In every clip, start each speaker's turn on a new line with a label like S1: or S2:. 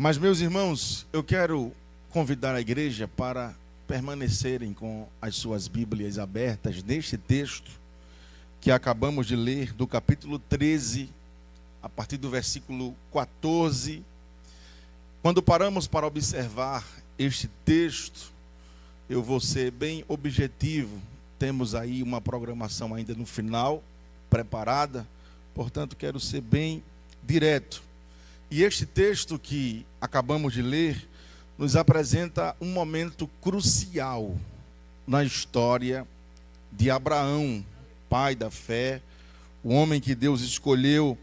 S1: Mas, meus irmãos, eu quero convidar a igreja para permanecerem com as suas Bíblias abertas neste texto que acabamos de ler, do capítulo 13, a partir do versículo 14. Quando paramos para observar este texto, eu vou ser bem objetivo. Temos aí uma programação ainda no final, preparada, portanto quero ser bem direto. E este texto que acabamos de ler nos apresenta um momento crucial na história de Abraão, pai da fé, o homem que Deus escolheu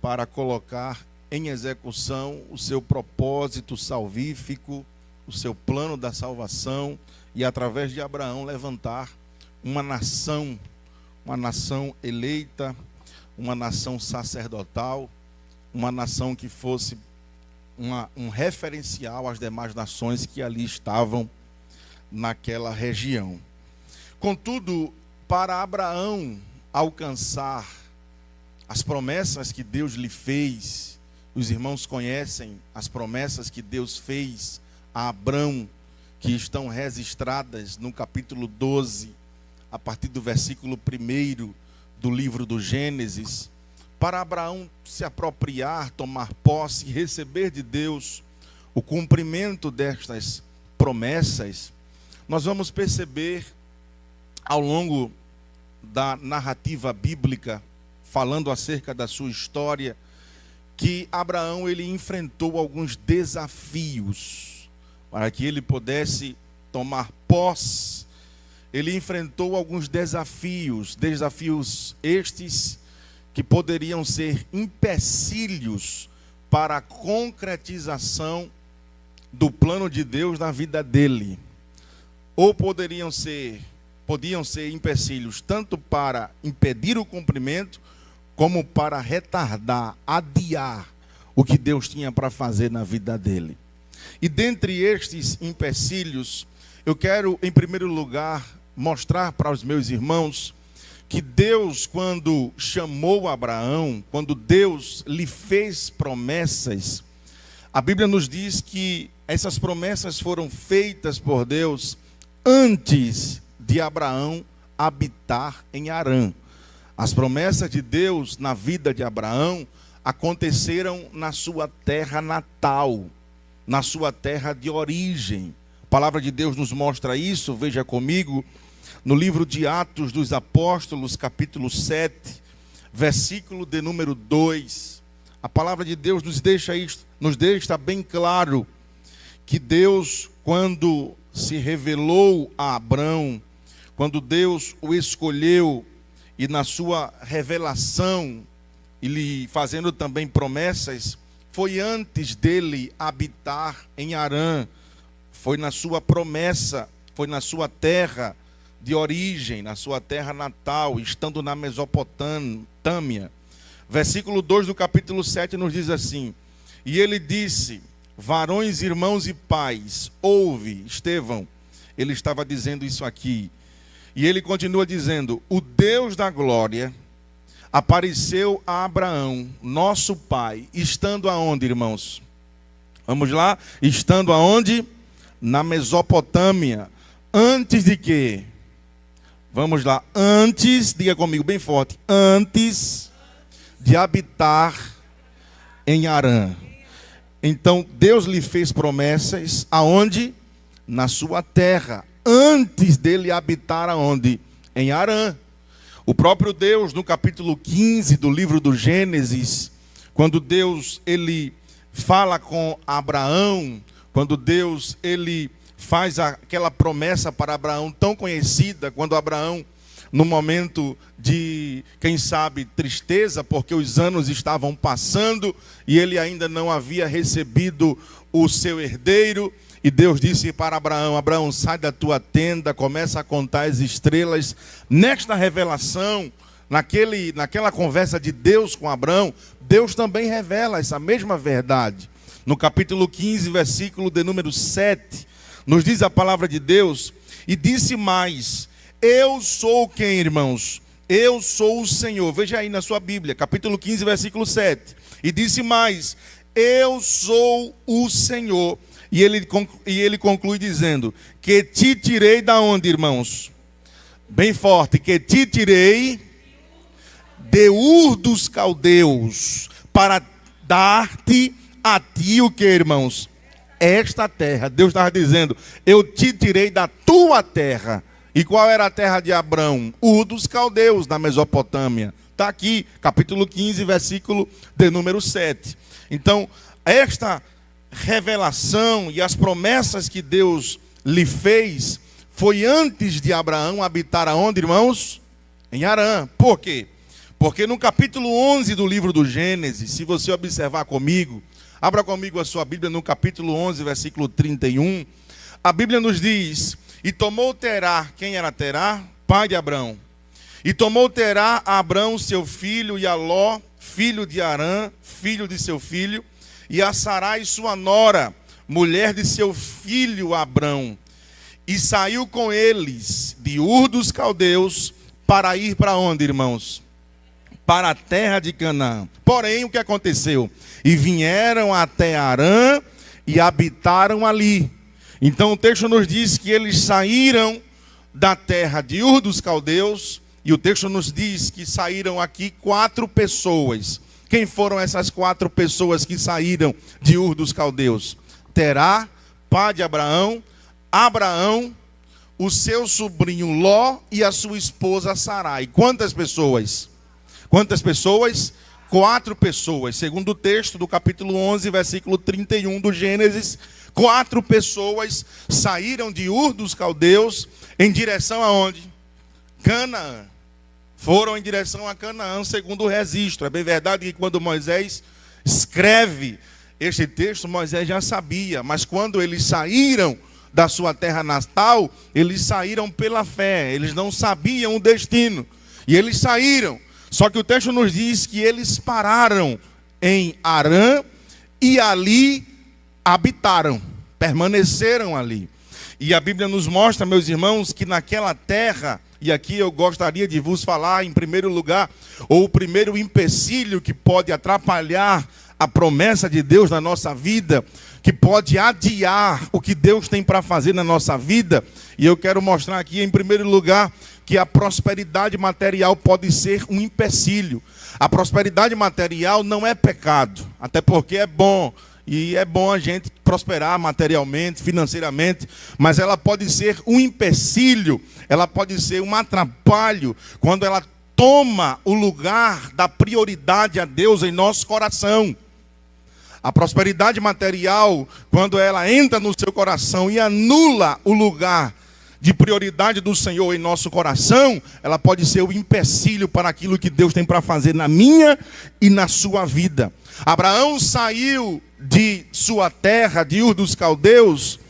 S1: para colocar em execução o seu propósito salvífico, o seu plano da salvação, e através de Abraão levantar uma nação eleita, uma nação sacerdotal, uma nação que fosse um referencial às demais nações que ali estavam naquela região. Contudo, para Abraão alcançar as promessas que Deus lhe fez, os irmãos conhecem as promessas que Deus fez a Abrão, que estão registradas no capítulo 12, a partir do versículo 1 do livro do Gênesis. Para Abraão se apropriar, tomar posse e receber de Deus o cumprimento destas promessas, nós vamos perceber ao longo da narrativa bíblica, falando acerca da sua história, que Abraão ele enfrentou alguns desafios para que ele pudesse tomar posse. Ele enfrentou alguns desafios estes que poderiam ser empecilhos para a concretização do plano de Deus na vida dele. Ou podiam ser empecilhos tanto para impedir o cumprimento, como para retardar, adiar o que Deus tinha para fazer na vida dele. E dentre estes empecilhos, eu quero, em primeiro lugar, mostrar para os meus irmãos que Deus, quando chamou Abraão, quando Deus lhe fez promessas, a Bíblia nos diz que essas promessas foram feitas por Deus antes de Abraão habitar em Harã. As promessas de Deus na vida de Abraão aconteceram na sua terra natal, na sua terra de origem. A palavra de Deus nos mostra isso, veja comigo, no livro de Atos dos Apóstolos, capítulo 7, versículo de número 2. A palavra de Deus nos deixa bem claro que Deus, quando se revelou a Abrão, quando Deus o escolheu, e na sua revelação, e lhe fazendo também promessas, foi antes dele habitar em Harã, foi na sua promessa, foi na sua terra de origem, na sua terra natal, estando na Mesopotâmia. Versículo 2 do capítulo 7 nos diz assim: e ele disse, varões, irmãos e pais, ouve. Estevão, ele estava dizendo isso aqui. E ele continua dizendo, o Deus da glória apareceu a Abraão, nosso pai, estando aonde, irmãos? Vamos lá? Estando aonde? Na Mesopotâmia. Antes de quê? Vamos lá. Antes, diga comigo bem forte, antes de habitar em Harã. Então, Deus lhe fez promessas aonde? Na sua terra. Antes dele habitar aonde? Em Harã. O próprio Deus, no capítulo 15 do livro do Gênesis, quando Deus ele fala com Abraão, quando Deus ele faz aquela promessa para Abraão tão conhecida, quando Abraão, no momento de, quem sabe, tristeza, porque os anos estavam passando e ele ainda não havia recebido o seu herdeiro, e Deus disse para Abraão, Abraão, sai da tua tenda, começa a contar as estrelas. Nesta revelação, naquela conversa de Deus com Abraão, Deus também revela essa mesma verdade. No capítulo 15, versículo de número 7, nos diz a palavra de Deus, e disse mais, eu sou quem, irmãos? Eu sou o Senhor. Veja aí na sua Bíblia, capítulo 15, versículo 7. E disse mais, eu sou o Senhor. E ele conclui dizendo, que te tirei da onde, irmãos? Bem forte, que te tirei de Ur dos Caldeus, para dar-te a ti o que, irmãos? Esta terra. Deus estava dizendo, eu te tirei da tua terra. E qual era a terra de Abrão? Ur dos Caldeus, na Mesopotâmia. Está aqui, capítulo 15, versículo de número 7. Então, esta revelação e as promessas que Deus lhe fez foi antes de Abraão habitar aonde, irmãos? Em Harã. Por quê? Porque no capítulo 11 do livro do Gênesis, se você observar comigo, abra comigo a sua Bíblia no capítulo 11, versículo 31, a Bíblia nos diz, e tomou Terá, quem era Terá? Pai de Abrão. E tomou Terá a Abrão, seu filho, e a Ló, filho de Harã, filho de seu filho, e a Sarai, sua nora, mulher de seu filho Abrão. E saiu com eles de Ur dos Caldeus para ir para onde, irmãos? Para a terra de Canaã. Porém, o que aconteceu? E vieram até Harã e habitaram ali. Então o texto nos diz que eles saíram da terra de Ur dos Caldeus, e o texto nos diz que saíram aqui 4 pessoas. Quem foram essas 4 pessoas que saíram de Ur dos Caldeus? Terá, pai de Abraão, Abraão, o seu sobrinho Ló e a sua esposa Sarai. Quantas pessoas? Quantas pessoas? 4 pessoas. Segundo o texto do capítulo 11, versículo 31 do Gênesis, 4 pessoas saíram de Ur dos Caldeus em direção aonde? Canaã. Foram em direção a Canaã, segundo o registro. É bem verdade que quando Moisés escreve este texto, Moisés já sabia. Mas quando eles saíram da sua terra natal, eles saíram pela fé. Eles não sabiam o destino. E eles saíram. Só que o texto nos diz que eles pararam em Harã e ali habitaram, permaneceram ali. E a Bíblia nos mostra, meus irmãos, que naquela terra, e aqui eu gostaria de vos falar em primeiro lugar, ou o primeiro empecilho que pode atrapalhar a promessa de Deus na nossa vida, que pode adiar o que Deus tem para fazer na nossa vida. E eu quero mostrar aqui em primeiro lugar que a prosperidade material pode ser um empecilho. A prosperidade material não é pecado, até porque é bom. E é bom a gente prosperar materialmente, financeiramente, mas ela pode ser um empecilho, ela pode ser um atrapalho, quando ela toma o lugar da prioridade a Deus em nosso coração. A prosperidade material, quando ela entra no seu coração e anula o lugar de prioridade do Senhor em nosso coração, ela pode ser o empecilho para aquilo que Deus tem para fazer na minha e na sua vida. Abraão saiu de sua terra, de Ur dos Caldeus.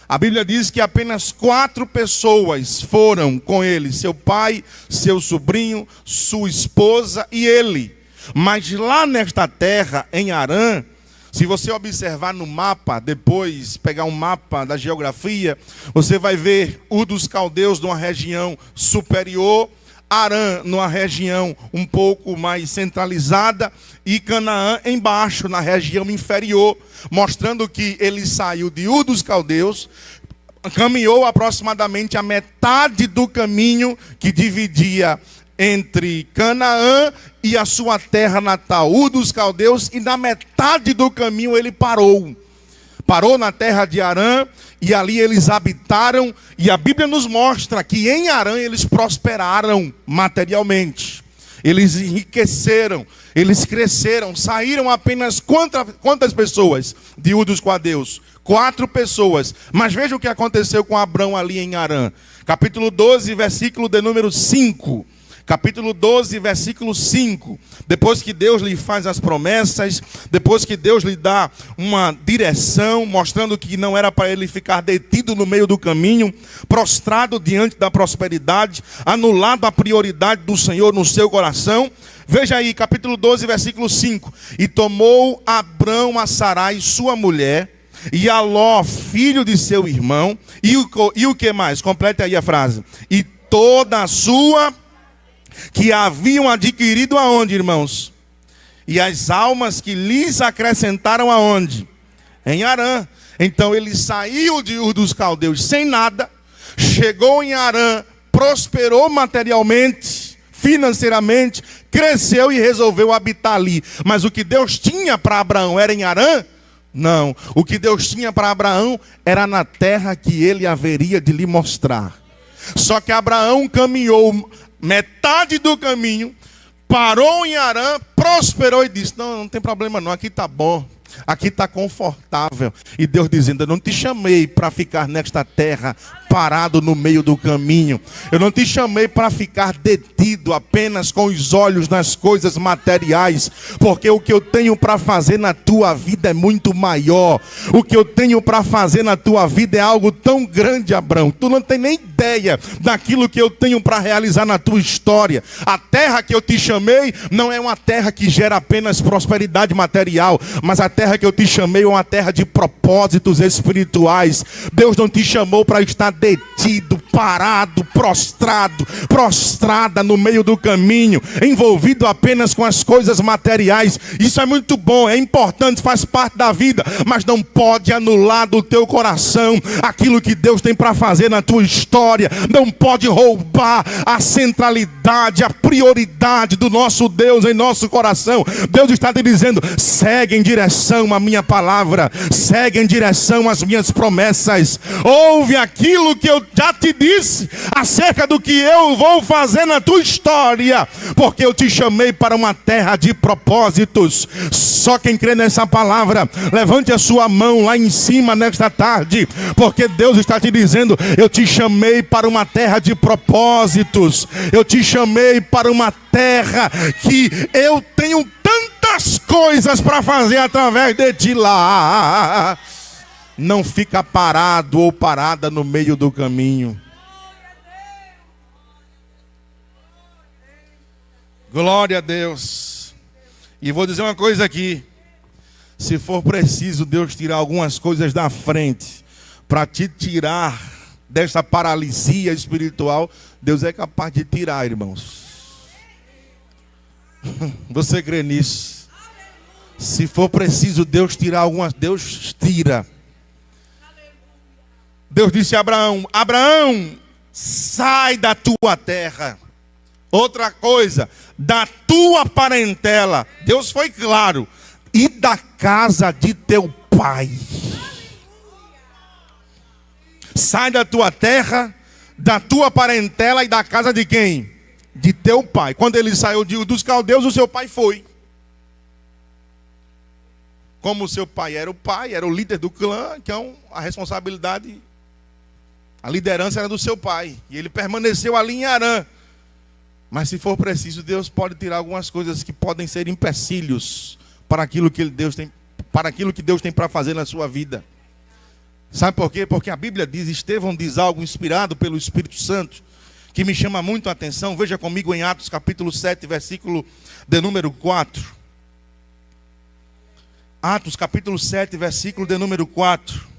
S1: A Bíblia diz que apenas 4 pessoas foram com ele, seu pai, seu sobrinho, sua esposa e ele. Mas lá nesta terra, em Harã, se você observar no mapa, depois pegar um mapa da geografia, você vai ver Ur dos Caldeus numa região superior, Harã numa região um pouco mais centralizada e Canaã embaixo, na região inferior, mostrando que ele saiu de Ur dos Caldeus, caminhou aproximadamente a metade do caminho que dividia entre Canaã e a sua terra natal, Ur dos Caldeus, e na metade do caminho ele parou. Parou na terra de Harã e ali eles habitaram, e a Bíblia nos mostra que em Harã eles prosperaram materialmente. Eles enriqueceram, eles cresceram, saíram apenas quantas pessoas de Ur dos Caldeus? 4 pessoas. Mas veja o que aconteceu com Abrão ali em Harã. Capítulo 12, versículo de número 5. Capítulo 12, versículo 5. Depois que Deus lhe faz as promessas, depois que Deus lhe dá uma direção, mostrando que não era para ele ficar detido no meio do caminho, prostrado diante da prosperidade, anulado a prioridade do Senhor no seu coração. Veja aí, capítulo 12, versículo 5. E tomou Abrão a Sarai, sua mulher, e a Ló, filho de seu irmão, e o que mais? Complete aí a frase. E toda a sua... que haviam adquirido aonde, irmãos? E as almas que lhes acrescentaram aonde? Em Harã. Então ele saiu de Ur dos Caldeus sem nada, chegou em Harã, prosperou materialmente, financeiramente, cresceu e resolveu habitar ali. Mas o que Deus tinha para Abraão era em Harã? Não. O que Deus tinha para Abraão era na terra que ele haveria de lhe mostrar. Só que Abraão caminhou metade do caminho, parou em Harã, prosperou e disse: não tem problema não, aqui está bom. Aqui está confortável. E Deus dizendo: eu não te chamei para ficar nesta terra parado no meio do caminho. Eu não te chamei para ficar detido apenas com os olhos nas coisas materiais, porque o que eu tenho para fazer na tua vida é muito maior. O que eu tenho para fazer na tua vida é algo tão grande, Abraão. Tu não tem nem ideia daquilo que eu tenho para realizar na tua história. A terra que eu te chamei não é uma terra que gera apenas prosperidade material, mas a terra que eu te chamei é uma terra de propósitos espirituais. Deus não te chamou para estar detido, parado, prostrada no meio do caminho, envolvido apenas com as coisas materiais. Isso é muito bom, é importante, faz parte da vida, mas não pode anular do teu coração aquilo que Deus tem para fazer na tua história. Não pode roubar a centralidade, a prioridade do nosso Deus em nosso coração. Deus está te dizendo: segue em direção à minha palavra, segue em direção às minhas promessas, ouve aquilo que eu já te disse acerca do que eu vou fazer na tua história, porque eu te chamei para uma terra de propósitos. Só quem crê nessa palavra, levante a sua mão lá em cima nesta tarde, porque Deus está te dizendo: eu te chamei para uma terra de propósitos, eu te chamei para uma terra que eu tenho tantas coisas para fazer através de ti lá. Não fica parado ou parada no meio do caminho. Glória a Deus. E vou dizer uma coisa aqui: se for preciso Deus tirar algumas coisas da frente para te tirar dessa paralisia espiritual, Deus é capaz de tirar, irmãos. Você crê nisso? Se for preciso Deus tirar algumas, Deus tira. Deus disse a Abraão: Abraão, sai da tua terra. Outra coisa, da tua parentela. Deus foi claro: e da casa de teu pai. Sai da tua terra, da tua parentela e da casa de quem? De teu pai. Quando ele saiu dos caldeus, o seu pai foi. Como o seu pai, era o líder do clã, então a responsabilidade, a liderança era do seu pai. E ele permaneceu ali em Harã. Mas se for preciso, Deus pode tirar algumas coisas que podem ser empecilhos para aquilo que Deus tem para fazer na sua vida. Sabe por quê? Porque a Bíblia diz, Estevão diz algo inspirado pelo Espírito Santo, que me chama muito a atenção. Veja comigo em Atos capítulo 7, versículo de número 4. Atos capítulo 7, versículo de número 4.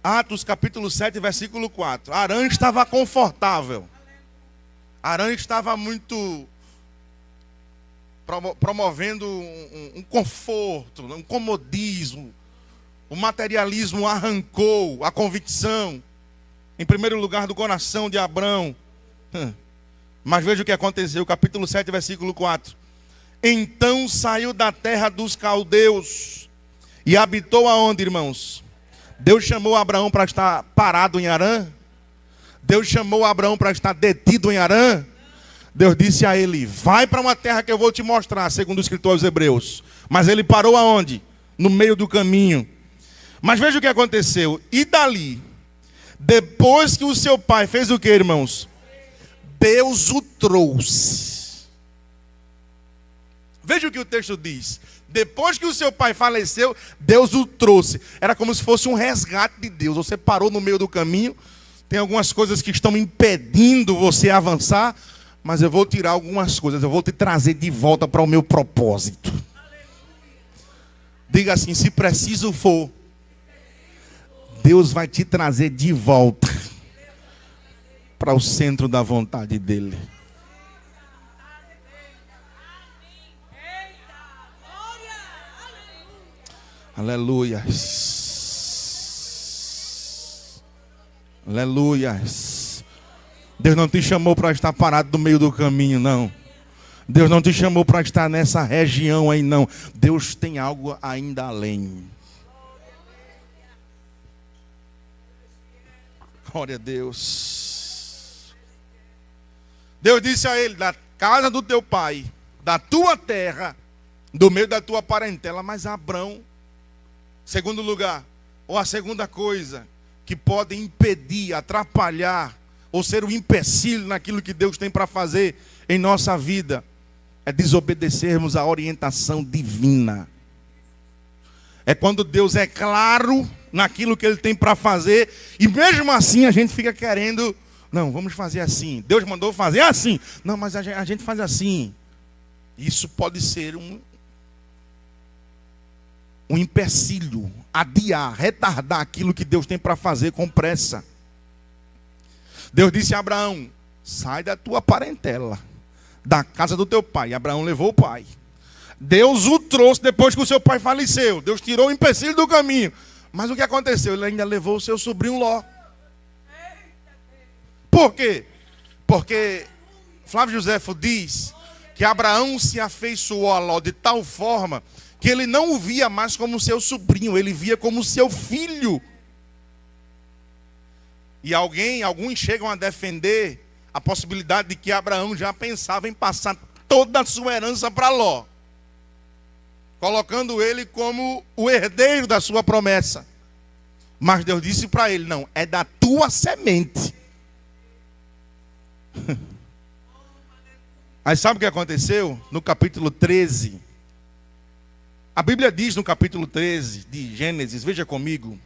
S1: Atos capítulo 7, versículo 4. Harã estava confortável. Harã estava muito promovendo um conforto, um comodismo. O materialismo arrancou a convicção, em primeiro lugar, do coração de Abraão. Mas veja o que aconteceu, capítulo 7, versículo 4. Então saiu da terra dos caldeus e habitou aonde, irmãos? Deus chamou Abraão para estar parado em Harã? Deus chamou Abraão para estar detido em Harã? Deus disse a ele: vai para uma terra que eu vou te mostrar, segundo o escritor aos Hebreus. Mas ele parou aonde? No meio do caminho. Mas veja o que aconteceu. E dali, depois que o seu pai fez o que, irmãos? Deus o trouxe. Veja o que o texto diz. Depois que o seu pai faleceu, Deus o trouxe. Era como se fosse um resgate de Deus. Você parou no meio do caminho, tem algumas coisas que estão impedindo você avançar, mas eu vou tirar algumas coisas, eu vou te trazer de volta para o meu propósito. Diga assim: se preciso for, Deus vai te trazer de volta para o centro da vontade dele. Aleluias. Aleluias. Deus não te chamou para estar parado no meio do caminho, não. Deus não te chamou para estar nessa região aí, não. Deus tem algo ainda além. Glória a Deus. Deus disse a ele: da casa do teu pai, da tua terra, do meio da tua parentela. Mas Abrão, segundo lugar, ou a segunda coisa que pode impedir, atrapalhar, ou ser um empecilho naquilo que Deus tem para fazer em nossa vida, é desobedecermos a orientação divina. É quando Deus é claro naquilo que Ele tem para fazer, e mesmo assim a gente fica querendo, não, vamos fazer assim. Deus mandou fazer assim. Não, mas a gente faz assim. Isso pode ser um empecilho, adiar, retardar aquilo que Deus tem para fazer com pressa. Deus disse a Abraão: sai da tua parentela, da casa do teu pai. E Abraão levou o pai. Deus o trouxe depois que o seu pai faleceu. Deus tirou o empecilho do caminho. Mas o que aconteceu? Ele ainda levou o seu sobrinho Ló. Por quê? Porque Flávio Josefo diz que Abraão se afeiçoou a Ló de tal forma que ele não o via mais como seu sobrinho, ele via como seu filho. E alguns chegam a defender a possibilidade de que Abraão já pensava em passar toda a sua herança para Ló, colocando ele como o herdeiro da sua promessa. Mas Deus disse para ele: não, é da tua semente. Aí sabe o que aconteceu? No capítulo 13, a Bíblia diz no capítulo 13 de Gênesis, veja comigo.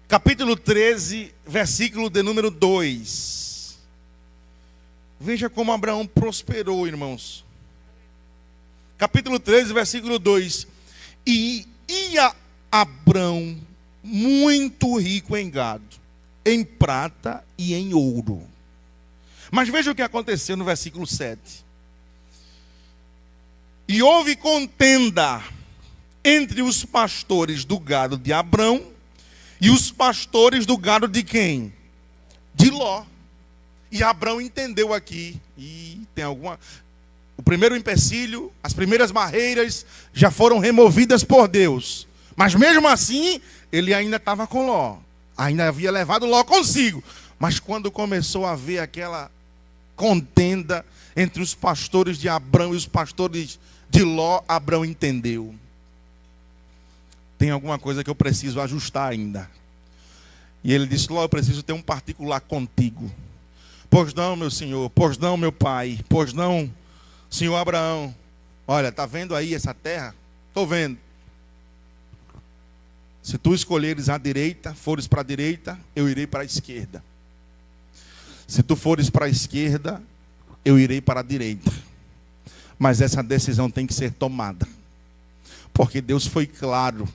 S1: Capítulo 13, versículo de número 2. Veja como Abraão prosperou, irmãos. Capítulo 13, versículo 2. E ia Abrão muito rico em gado, em prata e em ouro. Mas veja o que aconteceu no versículo 7. E houve contenda entre os pastores do gado de Abrão e os pastores do gado de quem? De Ló. E Abrão entendeu aqui. E tem alguma... O primeiro empecilho, as primeiras barreiras já foram removidas por Deus. Mas mesmo assim, ele ainda estava com Ló. Ainda havia levado Ló consigo. Mas quando começou a haver aquela contenda entre os pastores de Abrão e os pastores de Ló, Abrão entendeu. Tem alguma coisa que eu preciso ajustar ainda. E ele disse: Ló, eu preciso ter um particular contigo. Pois não, meu senhor. Pois não, meu pai. Pois não, senhor Abraão. Olha, está vendo aí essa terra? Estou vendo. Se tu escolheres a direita, fores para a direita, eu irei para a esquerda. Se tu fores para a esquerda, eu irei para a direita. Mas essa decisão tem que ser tomada. Porque Deus foi claro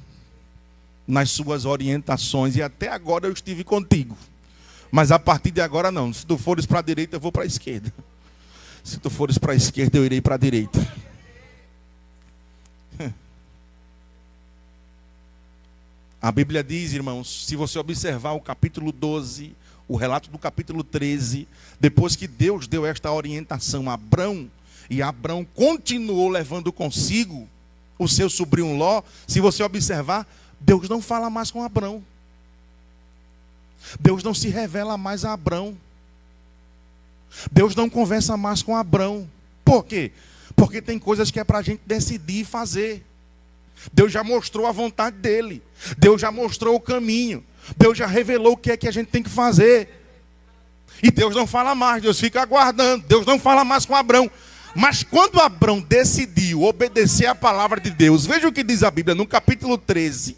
S1: nas suas orientações. E até agora eu estive contigo. Mas a partir de agora não. Se tu fores para a direita, eu vou para a esquerda. Se tu fores para a esquerda, eu irei para a direita. A Bíblia diz, irmãos, se você observar o capítulo 12, o relato do capítulo 13, depois que Deus deu esta orientação a Abrão, e Abrão continuou levando consigo o seu sobrinho Ló, se você observar, Deus não fala mais com Abrão. Deus não se revela mais a Abrão. Deus não conversa mais com Abrão. Por quê? Porque tem coisas que é para a gente decidir e fazer. Deus já mostrou a vontade dele. Deus já mostrou o caminho. Deus já revelou o que é que a gente tem que fazer. E Deus não fala mais, Deus fica aguardando. Deus não fala mais com Abrão. Mas quando Abrão decidiu obedecer a palavra de Deus, veja o que diz a Bíblia no capítulo 13,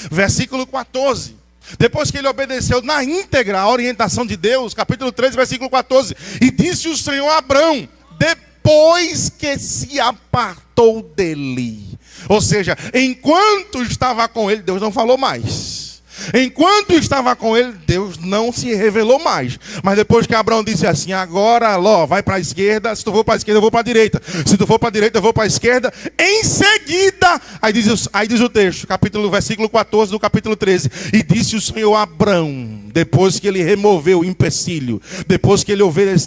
S1: versículo 14. Depois que ele obedeceu na íntegra a orientação de Deus, capítulo 13, versículo 14. E disse o Senhor a Abrão, depois que se apartou dele. Ou seja, enquanto estava com ele, Deus não falou mais. Enquanto estava com ele, Deus não se revelou mais. Mas depois que Abraão disse assim: agora, Ló, vai para a esquerda. Se tu for para a esquerda, eu vou para a direita. Se tu for para a direita, eu vou para a esquerda. Em seguida, aí diz o texto, versículo 14 do capítulo 13. E disse o Senhor a Abraão, depois que ele removeu o empecilho, depois que ele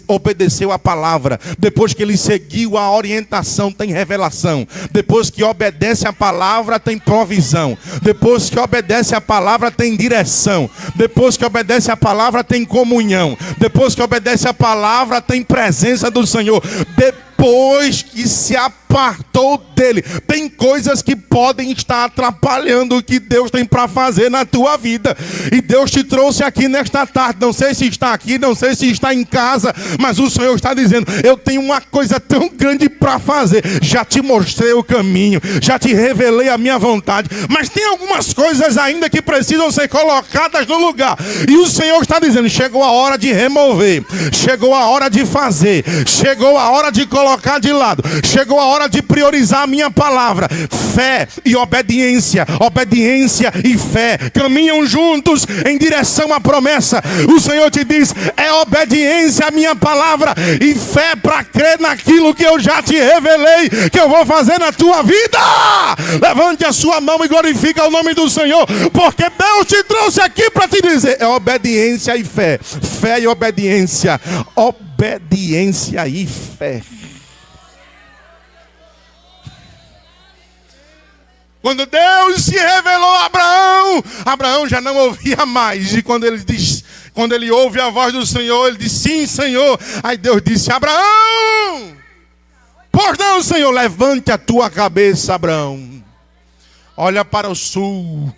S1: obedeceu a palavra, depois que ele seguiu a orientação, tem revelação. Depois que obedece a palavra, tem provisão. Depois que obedece a palavra, tem direção. Depois que obedece a palavra, tem comunhão. Depois que obedece a palavra, tem presença do Senhor. Depois que se apartou dele, tem coisas que podem estar atrapalhando o que Deus tem para fazer na tua vida. E Deus te trouxe aqui nesta tarde. Não sei se está aqui, não sei se está em casa, mas o Senhor está dizendo: eu tenho uma coisa tão grande para fazer. Já te mostrei o caminho, já te revelei a minha vontade, mas tem algumas coisas ainda que precisam ser colocadas no lugar. E o Senhor está dizendo: chegou a hora de remover, chegou a hora de fazer, chegou a hora de colocar de lado, chegou a hora de priorizar a minha palavra. Fé e obediência, obediência e fé caminham juntos em direção à promessa. O Senhor te diz: é obediência à minha palavra e fé para crer naquilo que eu já te revelei, que eu vou fazer na tua vida. Levante a sua mão e glorifica o nome do Senhor, porque Deus te trouxe aqui para te dizer: é obediência e fé. Fé e obediência. Obediência e fé. Quando Deus se revelou a Abraão, Abraão já não ouvia mais. E quando ele ouve a voz do Senhor, ele diz: sim, Senhor. Aí Deus disse: Abraão, pois não, Senhor, levante a tua cabeça, Abraão. Olha para o sul,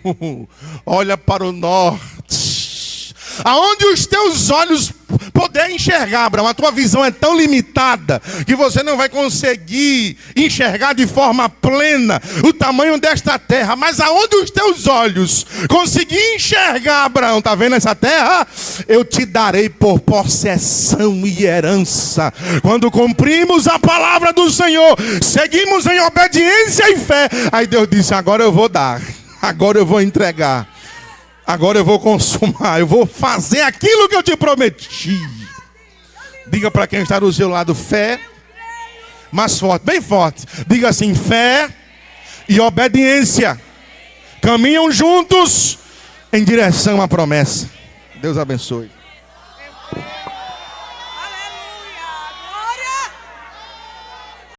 S1: olha para o norte, aonde os teus olhos poder enxergar, Abraão. A tua visão é tão limitada que você não vai conseguir enxergar de forma plena o tamanho desta terra. Mas aonde os teus olhos conseguir enxergar, Abraão, está vendo essa terra? Eu te darei por possessão e herança. Quando cumprimos a palavra do Senhor, seguimos em obediência e fé. Aí Deus disse: agora eu vou dar, agora eu vou entregar, agora eu vou consumar, eu vou fazer aquilo que eu te prometi. Diga para quem está do seu lado: fé. Mais forte, bem forte. Diga assim: fé e obediência caminham juntos em direção à promessa. Deus abençoe.